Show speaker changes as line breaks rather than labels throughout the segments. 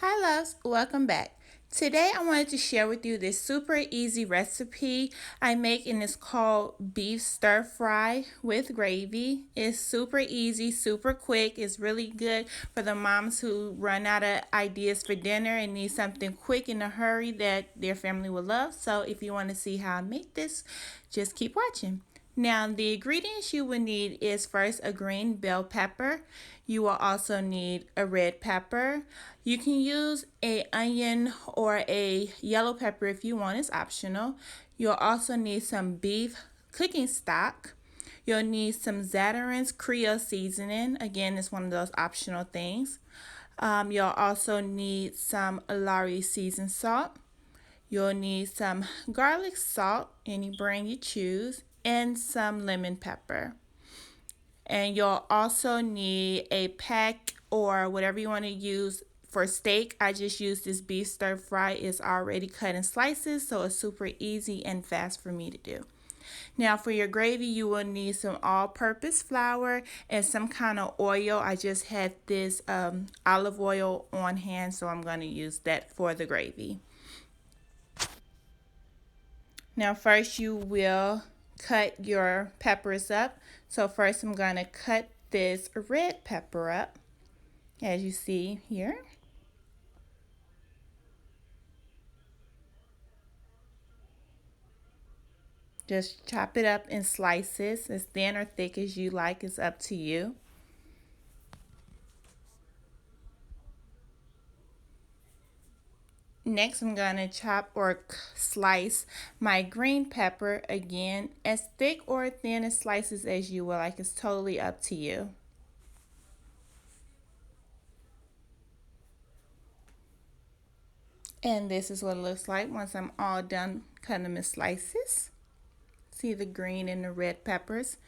Hi loves, welcome back. Today I wanted to share with you this super easy recipe I make, and it's called beef stir fry with gravy. It's super easy, super quick. It's really good for the moms who run out of ideas for dinner and need something quick in a hurry that their family will love. So if you want to see how I make this, just keep watching. Now, the ingredients you will need is first a green bell pepper. You will also need a red pepper. You can use a onion or a yellow pepper if you want, it's optional. You'll also need some beef cooking stock. You'll need some Zatarain's Creole seasoning. Again, it's one of those optional things. You'll also need some Lawry's seasoned salt. You'll need some garlic salt, any brand you choose, and some lemon pepper. And you'll also need a pack or whatever you want to use for steak. I just use this beef stir fry. It's already cut in slices, so it's super easy and fast for me to do. Now for your gravy, you will need some all-purpose flour and some kind of oil. I just had this olive oil on hand, so I'm going to use that for the gravy. Now first you will cut your peppers up. So first I'm going to cut this red pepper up, as you see here. Just chop it up in slices, as thin or thick as you like. It's up to you. Next, I'm going to chop or slice my green pepper, again, as thick or thin as slices as you will like. It's totally up to you. And this is what it looks like once I'm all done cutting them in slices. See the green and the red peppers.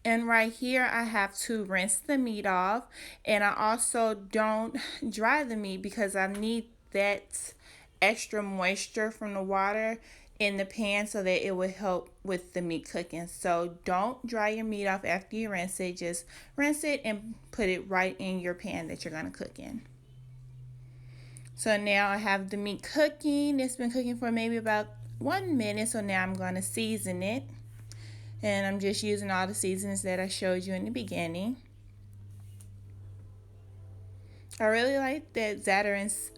And right here I have to rinse the meat off, and I also don't dry the meat because I need that extra moisture from the water in the pan so that it will help with the meat cooking. So don't dry your meat off after you rinse it. Just rinse it and put it right in your pan that you're going to cook in. So now I have the meat cooking. It's been cooking for maybe about 1 minute. So now I'm going to season it. And I'm just using all the seasonings that I showed you in the beginning. I really like that Zatarain's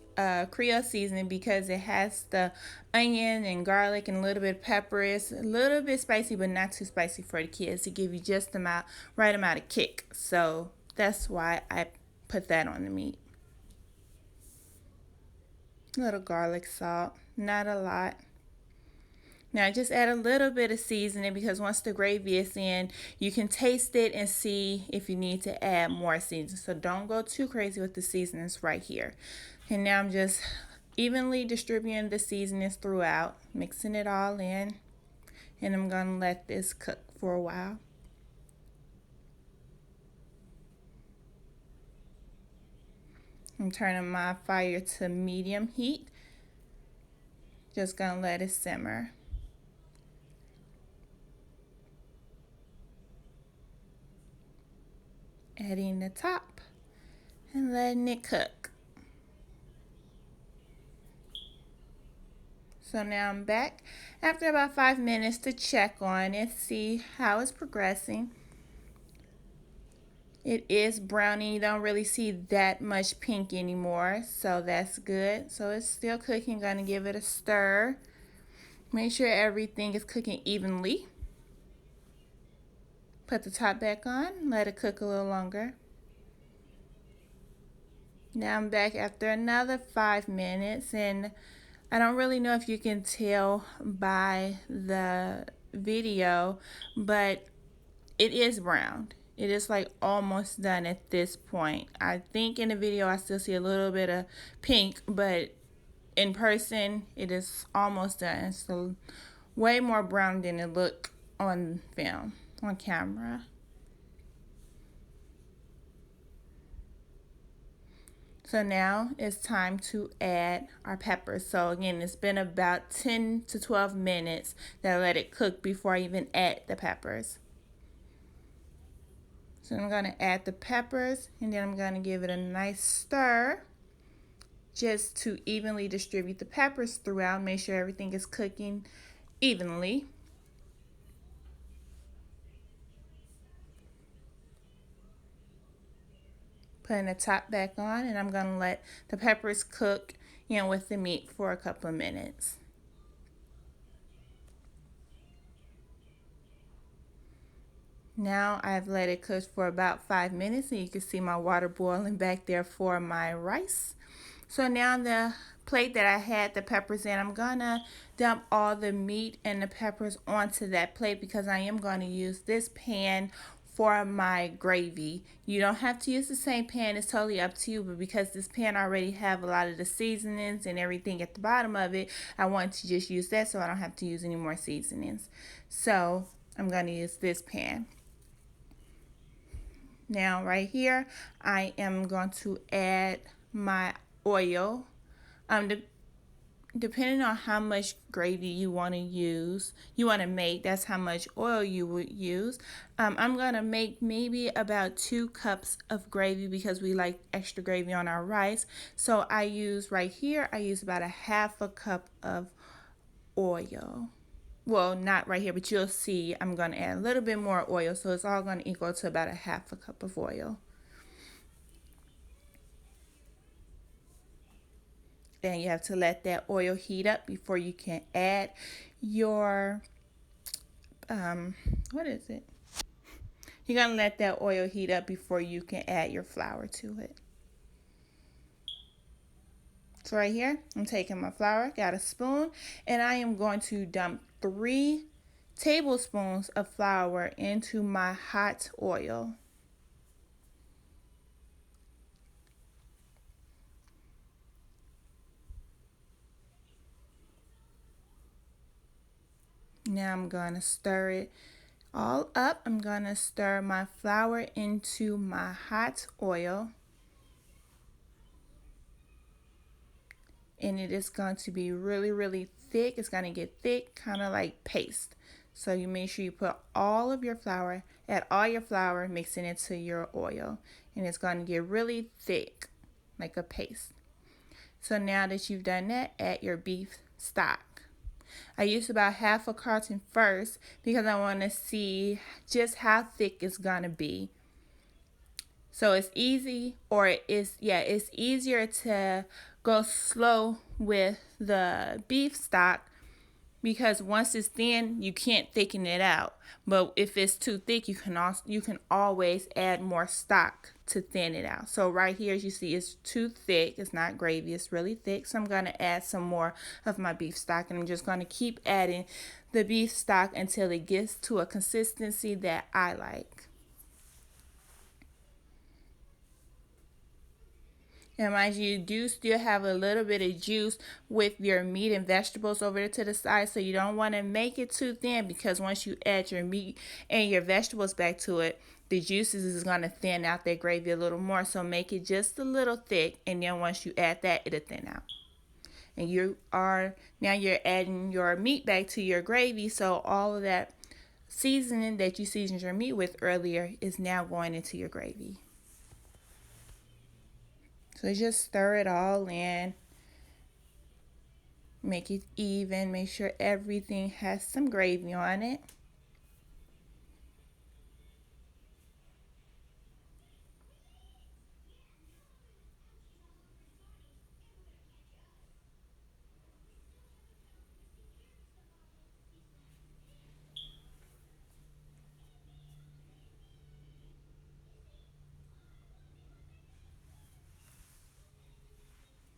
Creole seasoning because it has the onion and garlic and a little bit of pepper. It's a little bit spicy, but not too spicy for the kids, to give you just the right amount of kick. So that's why I put that on the meat. A little garlic salt, not a lot. Now just add a little bit of seasoning because once the gravy is in, you can taste it and see if you need to add more seasoning. So don't go too crazy with the seasonings right here. And now I'm just evenly distributing the seasonings throughout, mixing it all in. And I'm going to let this cook for a while. I'm turning my fire to medium heat. Just going to let it simmer. Adding the top and letting it cook. So now I'm back after about 5 minutes to check on it, see how it's progressing. It is browning. You don't really see that much pink anymore, so that's good. So it's still cooking. Gonna give it a stir. Make sure everything is cooking evenly. Put the top back on, let it cook a little longer. Now I'm back after another 5 minutes, and I don't really know if you can tell by the video, but it is browned. It is like almost done at this point. I think in the video I still see a little bit of pink, but in person it is almost done. It's way more brown than it looked on film, on camera. So now it's time to add our peppers. So again, it's been about 10 to 12 minutes that I let it cook before I even add the peppers. So I'm going to add the peppers, and then I'm going to give it a nice stir just to evenly distribute the peppers throughout. Make sure everything is cooking evenly. Putting the top back on, and I'm going to let the peppers cook in with the meat for a couple of minutes. Now I've let it cook for about 5 minutes, and you can see my water boiling back there for my rice. So now the plate that I had the peppers in, I'm gonna dump all the meat and the peppers onto that plate because I am going to use this pan for my gravy. You don't have to use the same pan, it's totally up to you, but because this pan already have a lot of the seasonings and everything at the bottom of it, I want to just use that so I don't have to use any more seasonings. So I'm going to use this pan. Now right here, I am going to add my oil. Depending on how much gravy you want to make, that's how much oil you would use. I'm going to make maybe about 2 cups of gravy because we like extra gravy on our rice. So I use about a half a cup of oil. Well, not right here, but you'll see I'm going to add a little bit more oil, so it's all going to equal to about a half a cup of oil. Then you have to let that oil heat up before you can add your, what is it? You're going to let that oil heat up before you can add your flour to it. So right here, I'm taking my flour, got a spoon, and I am going to dump 3 tablespoons of flour into my hot oil. Now I'm going to stir it all up. I'm going to stir my flour into my hot oil. And it is going to be really, really thick. It's going to get thick, kind of like paste. So you make sure you put all of your flour, add all your flour, mix it into your oil. And it's going to get really thick, like a paste. So now that you've done that, add your beef stock. I used about half a carton first because I want to see just how thick it's going to be. So it's easy, or it's easier to go slow with the beef stock because once it's thin, you can't thicken it out. But if it's too thick, you can always add more stock to thin it out. So right here, as you see, it's too thick. It's not gravy. It's really thick. So I'm going to add some more of my beef stock, and I'm just going to keep adding the beef stock until it gets to a consistency that I like. And mind you, do still have a little bit of juice with your meat and vegetables over there to the side. So you don't want to make it too thin because once you add your meat and your vegetables back to it, the juices is going to thin out that gravy a little more. So make it just a little thick. And then once you add that, it'll thin out. And you're adding your meat back to your gravy. So all of that seasoning that you seasoned your meat with earlier is now going into your gravy. So just stir it all in, make it even, make sure everything has some gravy on it.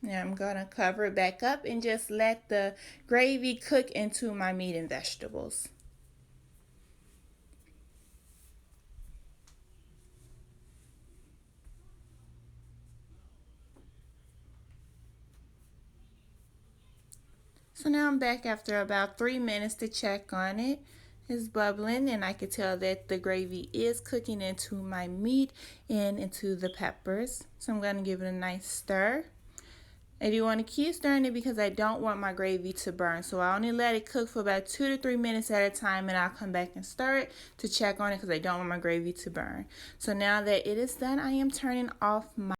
Now I'm going to cover it back up and just let the gravy cook into my meat and vegetables. So now I'm back after about 3 minutes to check on it. It's bubbling, and I can tell that the gravy is cooking into my meat and into the peppers. So I'm going to give it a nice stir. I do want to keep stirring it because I don't want my gravy to burn. So I only let it cook for about 2 to 3 minutes at a time, and I'll come back and stir it to check on it because I don't want my gravy to burn. So now that it is done, I am turning off my